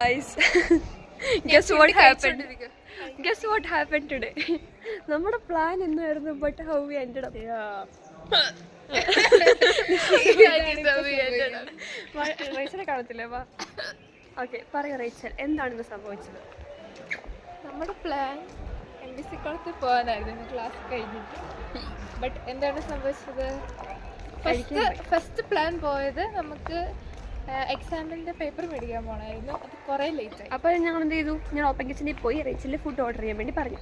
Guys, guess what happened? Guess what happened today? നമ്മുടെ plan എന്നായിരുന്നു, but how we ended up. റേച്ചലെ കാണത്തില്ലേ? വാ. Okay, പറയൂ റേച്ചൽ, എന്താണ് ഇന്ന് സംഭവിച്ചത്? നമ്മുടെ പ്ലാൻ MBC കോളേജിൽ പോകാനായിരുന്നു ക്ലാസ് കഴിഞ്ഞിട്ട്. ബട്ട് എന്താണ് സംഭവിച്ചത്? ഫസ്റ്റ് പ്ലാൻ പോയത് നമുക്ക് എക്സാമിൻ്റെ പേപ്പർ മേടിക്കാൻ പോകണമായിരുന്നു. അത് കുറേ ലേറ്റായി. അപ്പോൾ ഞങ്ങൾ എന്ത് ചെയ്തു? ഞാൻ ഓപ്പൺ കിച്ചണിൽ പോയി റേച്ചലിൽ ഫുഡ് ഓർഡർ ചെയ്യാൻ വേണ്ടി പറഞ്ഞു.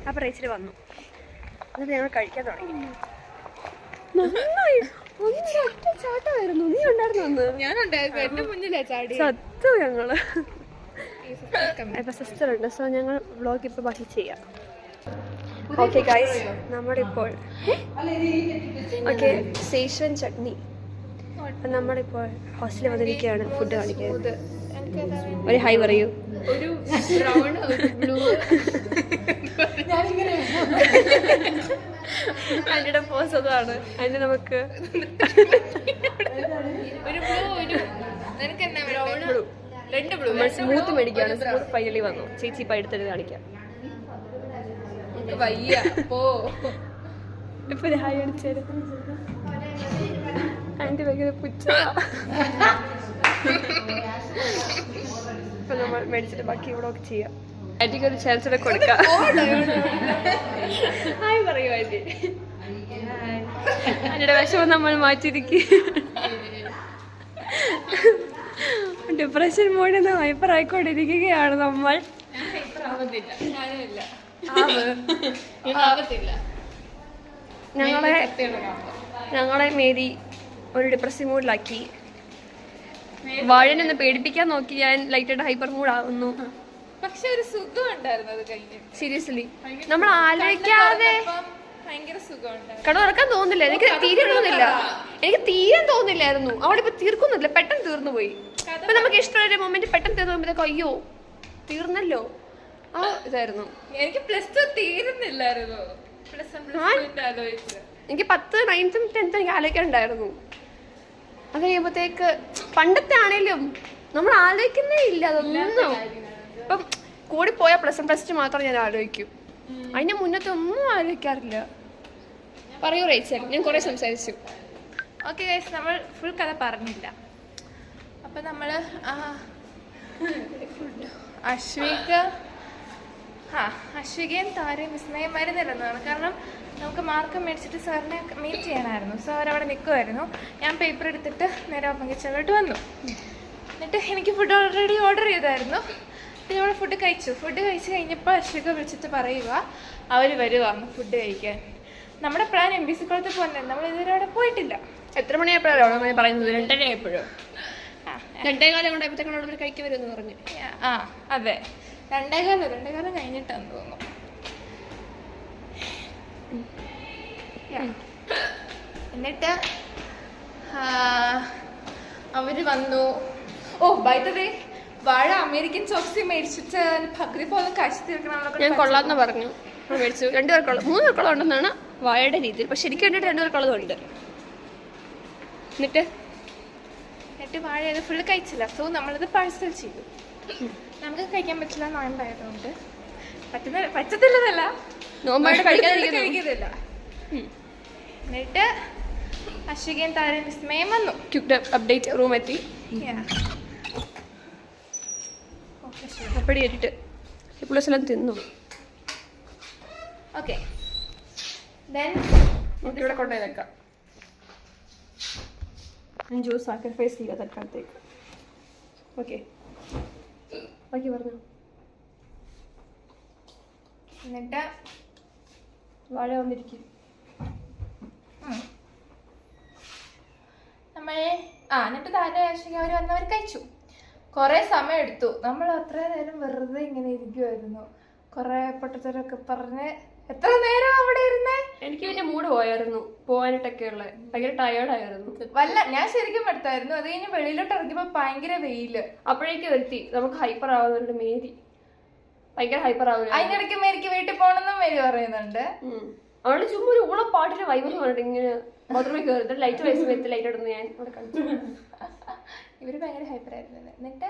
അപ്പോൾ റേച്ചൽ വന്നു. എന്നിട്ട് ഞങ്ങൾ കഴിക്കാൻ തുടങ്ങി. നന്നായി ചാട്ടമായിരുന്നു. നീ ഉണ്ടായിരുന്നു അന്ന്? ഞാനുണ്ടായിരുന്നു. എൻ്റെ മുന്നിലാണ് ചാടി. സത്യം. ഞങ്ങള് ഇപ്പം സിസ്റ്റർ ഉണ്ട്. സോ ഞങ്ങൾ വ്ളോഗ് ഇപ്പോൾ ബാക്കി ചെയ്യാം. ഓക്കെ ഗൈസ്, നമ്മളിപ്പോൾ ഓക്കെ സേഷ്വൻ ചട്നി. അപ്പം നമ്മളിപ്പോൾ ഹോസ്റ്റലിൽ വന്നിരിക്കുകയാണ് ഫുഡ് കാണിക്കാൻ. ഒരു ഹൈ പറയൂ. ഒരു ബ്രൗൺ, ഒരു ബ്ലൂ. അതിൻ്റെ പോസ് അതാണ്. അതിന് നമുക്ക് ഒരു ബ്ലൂ, ഒരു നിനക്ക് എന്നാ ബ്രൗൺ, രണ്ട് ബ്ലൂ. സ്മൂത്ത് മേടിക്കുകയാണ്. സ്മൂത്ത് ഫൈനലി വന്നു. ചേച്ചി ഇപ്പം എടുത്തിട്ട് കാണിക്കാം. വയ്യ പോ. ഇപ്പൊ ഹായ് അടിച്ചേരും. ആൻറ്റി ഭയങ്കര പുച്ച. ഇപ്പൊ നമ്മൾ മേടിച്ചിട്ട് ബാക്കി ഇവിടെ ഒക്കെ ചെയ്യാം. ആൻറ്റിക്ക് ഒരു ചാൻസ് കൂടെ കൊടുക്കാം. ഹായ് പറയൂ ആൻറ്റി. ആൻറ്റിയുടെ വിഷമം നമ്മൾ മാറ്റിയിരിക്കും. ഡിപ്രഷൻ മോഡിൽ നിന്ന് ഹൈപ്പർ ആയിക്കൊണ്ടിരിക്കുകയാണ് നമ്മൾ. ഞങ്ങളെ മേരി ഒരു ഡിപ്രസീവ് മൂഡിലാക്കി. വാഴനൊന്ന് പേടിപ്പിക്കാൻ നോക്കി. ഞാൻ ലൈറ്റായിട്ട് ഹൈപ്പർ മൂഡ് ആവുന്നു. പക്ഷെ ഒരു സുഖം ഉണ്ടായിരുന്നു അത് കഴിഞ്ഞ്. സീരിയസ്ലി നമ്മൾ ആലോചിക്കാതെ ഭയങ്കര സുഖമുണ്ടായിരുന്നു. കട തുറക്കാൻ തോന്നുന്നില്ല. എനിക്ക് തീരെ തോന്നുന്നില്ലായിരുന്നു. അവിടെ ഇപ്പൊ തീർക്കുന്നില്ല. പെട്ടെന്ന് തീർന്നു പോയി. ഇപ്പൊ നമുക്ക് ഇഷ്ടമുള്ള മൊമെന്റ് പെട്ടെന്ന് തീർന്നു പോകുമ്പോഴത്തേക്ക് അയ്യോ തീർന്നല്ലോ ആ ഇതായിരുന്നു. എനിക്ക് +2 തീരുന്നില്ലായിരുന്നു. എനിക്ക് 10th 9th 10th എനിക്ക് ആലോചിക്കാനുണ്ടായിരുന്നു. അത് കഴിയുമ്പോഴത്തേക്ക് പണ്ടത്തെ ആണേലും നമ്മൾ ആലോചിക്കുന്നേ ഇല്ല അതൊന്നും. ഇപ്പം കൂടി പോയാൽ +1 മാത്രം ഞാൻ ആലോചിക്കും. അതിന്റെ മുന്നത്തെ ഒന്നും ആലോചിക്കാറില്ല. പറയൂ റേച്ചൽ, ഞാൻ കുറെ സംസാരിച്ചു. ഓക്കെ ഗൈസ്, നമ്മൾ ഫുൾ കഥ പറഞ്ഞില്ല. അപ്പം നമ്മൾ അശ്വികയും താരയും വിസ്മയം വരുന്നില്ലെന്നാണ്. കാരണം നമുക്ക് മാർക്ക് മേടിച്ചിട്ട് സാറിനെ മീറ്റ് ചെയ്യാനായിരുന്നു. സാർ അവിടെ നിൽക്കുമായിരുന്നു. ഞാൻ പേപ്പർ എടുത്തിട്ട് നേരെ ഓപ്പൺ കിച്ചണിലോട്ട് വന്നു. എന്നിട്ട് എനിക്ക് ഫുഡ് ഓൾറെഡി ഓർഡർ ചെയ്തായിരുന്നു. പിന്നെ നമ്മൾ ഫുഡ് കഴിച്ച് കഴിഞ്ഞപ്പോൾ അശ്വിക വിളിച്ചിട്ട് പറയുക അവർ വരുവാന്ന് ഫുഡ് കഴിക്കാൻ. നമ്മുടെ പ്ലാൻ MBC കോളേജിൽ പോകുന്നത്. നമ്മൾ ഇതുവരെ അവിടെ പോയിട്ടില്ല. എത്ര മണിയായപ്പോഴാണ് പറയുന്നത്? 2:30 ആയപ്പോഴും 2:15 കൊണ്ടായപ്പോഴത്തേക്കാണ് കഴിക്കാൻ വരുമെന്ന് പറഞ്ഞു. അതെ, 2:15 കഴിഞ്ഞിട്ടാന്ന് തോന്നുന്നു. എന്നിട്ട് അവര് വന്നു. ഓ ബൈ ദ വേ, വാഴ അമേരിക്കൻ സോക്സി മേടിച്ചിട്ട് പകുതി പോലെ കാശി തീർക്കണം. ഞാൻ കൊള്ളാന്ന് പറഞ്ഞു. മേടിച്ചു. 2 പേർക്കുള്ള 3 പേർക്കുള്ള ഉണ്ടെന്നാണ് വാഴയുടെ രീതിയിൽ. പക്ഷെ എനിക്ക് വേണ്ടിയിട്ട് 2 പേർക്കുള്ളതുണ്ട്. എന്നിട്ട് വാഴ ഇത് ഫുള്ള് കഴിച്ചില്ല. സോ നമ്മളിത് പാഴ്സൽ ചെയ്തു. നമുക്ക് കഴിക്കാൻ പറ്റില്ല, നോയമ്പായതുകൊണ്ട്. പറ്റത്തില്ലതല്ല, നോമ്പായിട്ട് കഴിക്കുന്നില്ല. എന്നിട്ട് അശ്വികയും താരം വിസ്മയം വന്നു. അപ്ഡേറ്റ് റൂം എത്തി. അപ്പടി ഏറ്റിട്ട് പിള്ളേരെല്ലാം തിന്നു. ഓക്കെ, ഇവിടെ കൊണ്ടുപോയി വെക്കാം. ജ്യൂസ് സാക്രിഫൈസ് ചെയ്യുക തൽക്കാലത്തേക്ക്. ഓക്കെ ബാക്കി പറഞ്ഞു. എന്നിട്ട് വാഴ വന്നിരിക്കും. എന്നിട്ട് താരം അശ്വിക അവർ വന്നവർ കഴിച്ചു. കുറെ സമയം എടുത്തു. നമ്മൾ അത്രയും നേരം വെറുതെ ഇങ്ങനെ ഇരിക്കുമായിരുന്നു. കുറെ പൊട്ടത്തരൊക്കെ പറഞ്ഞ് എത്ര നേരം അവിടെ ഇരുന്നേ. എനിക്ക് പിന്നെ മൂഡ് പോയായിരുന്നു പോകാനായിട്ടൊക്കെ ഉള്ള. ഭയങ്കര ടയേർഡായിരുന്നു. ഞാൻ ശരിക്കും എടുത്തായിരുന്നു. അത് കഴിഞ്ഞ് വെളിയിലോട്ട് ഇറങ്ങിയപ്പോ ഭയങ്കര വെയില്. അപ്പോഴേക്ക് വരുത്തി നമുക്ക് ഹൈപ്പർ ആവുന്നുണ്ട്. മേരി ഭയങ്കര ഹൈപ്പർ ആവുക. അതിനിടയ്ക്ക് മേരിക്ക് വീട്ടിൽ പോകണമെന്നും മേരി പറയുന്നുണ്ട്. അവള് ചുമ്മാ ഒരു ഊള പാട്ടിന് വൈബെന്ന് പറഞ്ഞിട്ട് ഇങ്ങനെ ബാത്റൂമിൽ കയറി ലൈറ്റ് വയസ്സ് ലൈറ്റ് ഇടുന്നു. ഞാൻ അവിടെ കണ്ടു. ഇവര് ഭയങ്കര ഹൈപ്പർ ആയിരുന്നു. എന്നിട്ട്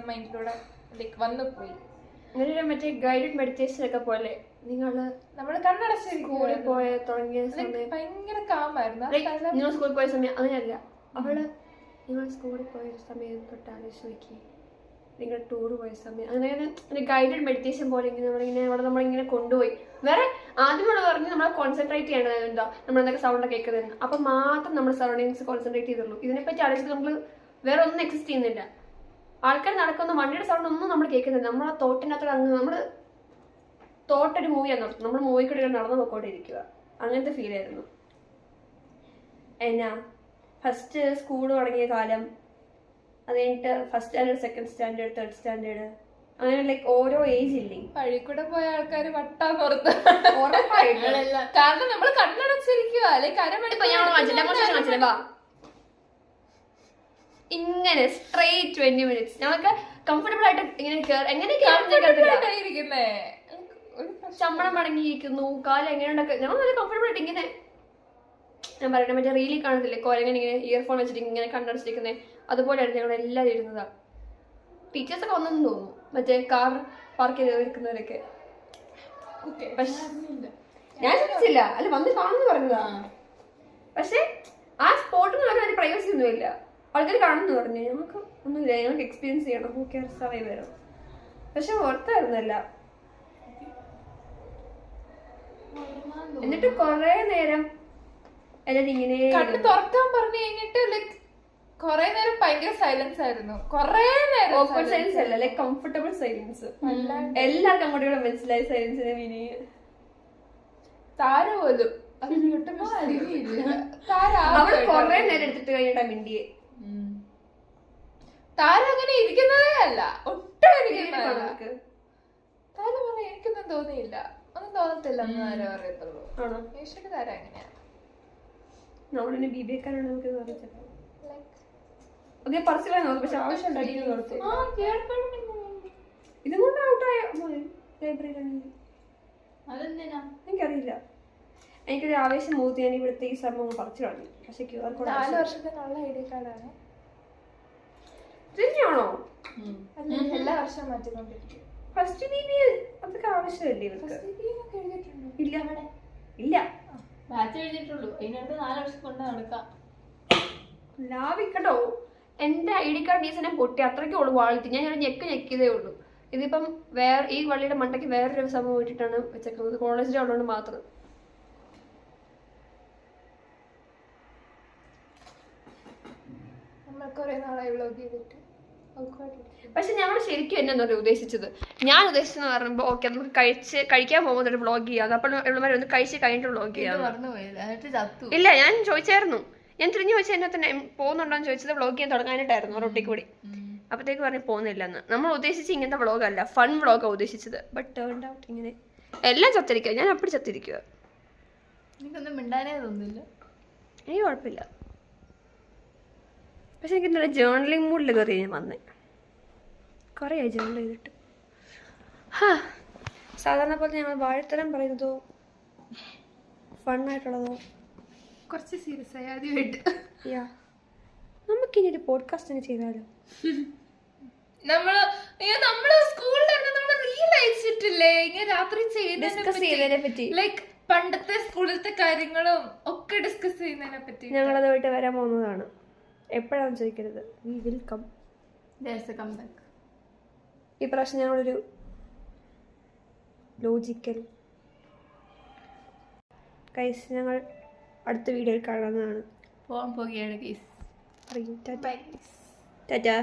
ഇങ്ങനെ മൈൻഡിലൂടെ ലൈക്ക് വന്നു പോയി. അങ്ങനെ മറ്റേ ഗൈഡഡ് മെഡിറ്റേഷൻ ഒക്കെ പോലെ നിങ്ങള് നമ്മള് കണ്ണടച്ചിരിക്കും സ്കൂളിൽ പോയ തുടങ്ങിയ സമയം ഭയങ്കര കാമായിരുന്നു. നിങ്ങൾ സ്കൂളിൽ പോയ സമയം അങ്ങനെയല്ല, അവള് നിങ്ങൾ സ്കൂളിൽ പോയ സമയം തൊട്ട് ആലോചിച്ച് നോക്കി, നിങ്ങൾ ടൂർ പോയ സമയം അങ്ങനെ ഗൈഡഡ് മെഡിറ്റേഷൻ പോലെ ഇങ്ങനെ നമ്മളിങ്ങനെ കൊണ്ടുപോയി. വേറെ ആദ്യമോട് പറഞ്ഞ് നമ്മളെ കോൺസെൻട്രേറ്റ് ചെയ്യേണ്ടത് എന്താ, നമ്മളെന്തൊക്കെ സൗണ്ടൊക്കെ കേൾക്കുന്നതെന്ന്. അപ്പൊ മാത്രം നമ്മൾ സറൗണ്ടിങ്സ് കോൺസെൻട്രേറ്റ് ചെയ്തുള്ളൂ. ഇതിനെപ്പറ്റി ആലോചിച്ചിട്ട് നമ്മൾ വേറെ ഒന്നും എക്സിസ്റ്റ് ചെയ്യുന്നില്ല. ആൾക്കാർ നടക്കുന്ന വണ്ടിയുടെ സൗണ്ട് ഒന്നും നമ്മൾ കേൾക്കുന്നില്ല. നമ്മളെ തോട്ടിനകത്ത് അങ്ങ് നമ്മള് തോട്ടൊരു മൂവിയാണ് നടത്തുന്നത്. നമ്മൾ മൂവി കൂടെ നടന്നു പോയിക്കൊണ്ടിരിക്കുക. അങ്ങനത്തെ ഫീൽ ആയിരുന്നു. എന്നാ ഫസ്റ്റ് സ്കൂൾ തുടങ്ങിയ കാലം, അത് കഴിഞ്ഞിട്ട് first standard, second standard, third standard, അങ്ങനെ ലൈക്ക് ഓരോ ഏജ് ഇല്ലേ. വഴിക്കൂടെ പോയ ആൾക്കാര് വട്ടാന്നോർത്ത് ഉറപ്പായിട്ട്. കാരണം നമ്മൾ കണ്ണടച്ചിരിക്കുക ഇങ്ങനെ സ്ട്രെയിറ്റ് 20 minutes നമുക്ക് കംഫർട്ടബിൾ ആയിട്ട് ഇങ്ങനെ ഇരിക്കുന്നേ. ശമ്പളം മടങ്ങിയിരിക്കുന്നു, കാലം എങ്ങനെയുണ്ടൊക്കെ ഞങ്ങൾ നല്ല കംഫർട്ടബിൾ ആയിട്ട് ഇങ്ങനെ. ഞാൻ പറയട്ടെ, മറ്റേ റീലി കാണത്തില്ലേ കോലങ്ങനെ ഇങ്ങനെ ഇയർഫോൺ വെച്ചിട്ട് ഇങ്ങനെ കണ്ണടച്ചിരിക്കുന്നത്, അതുപോലെയാണ് ഞങ്ങൾ എല്ലാവരും ഇരുന്നതാ. ടീച്ചേഴ്സൊക്കെ വന്നെന്ന് തോന്നുന്നു, മറ്റേ കാർ പാർക്ക് ചെയ്ത് നിൽക്കുന്നവരൊക്കെ. ഞാൻ ശ്രദ്ധിച്ചില്ല, അല്ല വന്ന് കാണുന്നു പറഞ്ഞതാ. പക്ഷെ ആ സ്പോട്ടിൽ പറഞ്ഞ പ്രൈവസി ഒന്നുമില്ല, ആൾക്കാർ കാണുന്നു പറഞ്ഞു. ഞങ്ങൾക്ക് ഒന്നുമില്ല, ഞങ്ങൾക്ക് എക്സ്പീരിയൻസ് ചെയ്യണം, ഓക്കെ സർവൈവ് വരും. പക്ഷെ ഓർത്തായിരുന്നല്ല. എന്നിട്ട് കൊറേ നേരം എല്ലാരും ഇങ്ങനെ കണ്ണ് തുറക്കാൻ പറഞ്ഞു കഴിഞ്ഞിട്ട് ലൈക്ക് കൊറേ നേരം ഭയങ്കര സൈലൻസ് ആയിരുന്നു. കൊറേ നേരം ഓക്വേർഡ് സൈലൻസ് അല്ല, ലൈക്ക് കംഫർട്ടബിൾ സൈലൻസ്. എല്ലാവർക്കും അങ്ങോട്ടും കൂടെ മനസ്സിലായ സൈലൻസിനെ മീനിങ്. താര പോലും അത് കിട്ടുമ്പോ അറിയില്ല. അവള് കൊറേ നേരം എടുത്തിട്ട് കഴിഞ്ഞിട്ടാ മിണ്ടിയെ. താര അങ്ങനെ ഇരിക്കുന്നതേ അല്ല, ഒട്ടും ഇരിക്കുന്നതല്ല. താര പറയാം എനിക്കൊന്നും തോന്നിയില്ല, ഒന്നും തോന്നത്തില്ല എന്ന് താര പറയത്തുള്ളൂ. ആണോ? യേശുവിന്റെ താര എങ്ങനെയാ നമ്മളിനെ ബിബിക്കാനാണ് നമുക്ക് അറിയിച്ചത്. ലൈക്ക് അതേ പറച്ചിലായിരുന്നു, പക്ഷെ ആവശ്യം ഉണ്ടാക്കിയത് ഓർത്തു. ആ കേൾക്കണം. ഇതും കൊണ്ട് ഔട്ടായ ലൈബ്രറിയിലാണ്. അതെന്തിനാ? എനിക്കറിയില്ല. എനിക്കൊരു ആവേശം മൂത്തി ഞാൻ ഇവിടുത്തെ ഈ സംഭവം പറിച്ചു കളഞ്ഞു. പക്ഷെ QR കോഡ് 4 വർഷത്തിനുള്ള ID കാർഡാണ്. തന്നെയാണോ? അല്ല എല്ലാ വർഷവും മാറ്റിക്കൊണ്ടിരിക്കും. ഫസ്റ്റ് ബിബി അതൊക്കെ ആവശ്യമല്ലേ ഇവർക്ക്? ഇല്ല ഇല്ല, ബാച്ച് എഴുതിയിട്ടുള്ളൂ, അതിനടുത്ത് 4 വർഷം കൊണ്ട് നടക്കാം. ലാഭിക്കട്ടോ. എന്റെ ID കാർഡ് ഈ സമയം പൊട്ടി, അത്രയ്ക്കേ ഉള്ളൂ വാളിറ്റി. ഞാൻ ഞെക്കിയതേ ഉള്ളൂ. ഇതിപ്പം വേറെ ഈ വള്ളിയുടെ മണ്ടയ്ക്ക് വേറൊരു സംഭവം ഇട്ടിട്ടാണ് വെച്ചേക്കുന്നത്, കോളേജിൽ ഉള്ളതുകൊണ്ട് മാത്രം. നമ്മൾ കുറെ നാളായി വ്ലോഗ് ചെയ്തിട്ട്. പക്ഷെ ഞങ്ങൾ ശരിക്കും എന്നാ ഉദ്ദേശിച്ചത്, ഞാൻ ഉദ്ദേശിച്ചെന്ന് പറയുമ്പോൾ ഓക്കെ നമുക്ക് കഴിക്കാൻ പോകുമ്പോൾ ഒരു വ്ളോഗ് ചെയ്യാം. അപ്പോൾ ഇവളുമാർ ഒന്ന് കഴിച്ച് കഴിഞ്ഞിട്ട് വ്ളോഗ് ചെയ്യാം. ഇല്ല, ഞാൻ ചോദിച്ചായിരുന്നു, ഞാൻ തിരിഞ്ഞു ചോദിച്ചാൽ എന്നെ തന്നെ പോകുന്നുണ്ടോന്ന് ചോദിച്ചത് വ്ളോഗ് ചെയ്യാൻ തുടങ്ങാനായിട്ടായിരുന്നു റൊട്ടി കൂടി. അപ്പത്തേക്ക് പറഞ്ഞു പോകുന്നില്ലെന്ന്. നമ്മൾ ഉദ്ദേശിച്ച് ഇങ്ങനത്തെ വ്ളോഗല്ല, ഫൺ വ്ളോഗാണ് ഉദ്ദേശിച്ചത്. ബട്ട് ടേൺഡ് ഔട്ട് ഇങ്ങനെ എല്ലാം ചത്തിരിക്കുക. ഞാൻ അപ്പടി ചത്തിരിക്കുക. എനിക്കൊന്നും മിണ്ടാനേ തോന്നില്ല. എനിക്ക് കുഴപ്പമില്ല. പക്ഷെ എനിക്ക് നല്ല ജേർണലിംഗ് മൂഡിൽ കയറി ഞാൻ വന്നേ. കുറേ ജേർണൽ ചെയ്തിട്ട്. സാധാരണ പോലെ ഞങ്ങൾ വാഴത്തരം പറയുന്നതോ ഫണ്ണായിട്ടുള്ളതോ കുറച്ച് സീരിയസ് ആയി ആദ്യമായിട്ട്. യാ, നമുക്കിനി ഒരു പോഡ്കാസ്റ്റ് ചെയ്താലോ? നമ്മള് സ്കൂളിൽ റീൽ അയച്ചിട്ടില്ലേ ഇങ്ങനെ രാത്രി ഡിസ്കസ് ചെയ്തതിനെ പറ്റി. ലൈക്ക് പണ്ടത്തെ സ്കൂളിലത്തെ കാര്യങ്ങളും ഒക്കെ ഡിസ്കസ് ചെയ്യുന്നതിനെ പറ്റി. ഞങ്ങളത് പോയിട്ട് വരാൻ പോകുന്നതാണ്. എപ്പോഴാണെന്ന് ചോദിക്കരുത്. We will come. ഈ പ്രാവശ്യം ഞങ്ങളൊരു ലോജിക്കൽ കൈസ് ഞങ്ങൾ അടുത്ത വീഡിയോയിൽ കാണുന്നതാണ്. പോകാൻ പോകുകയാണ് കേസ്. ടാറ്റാ.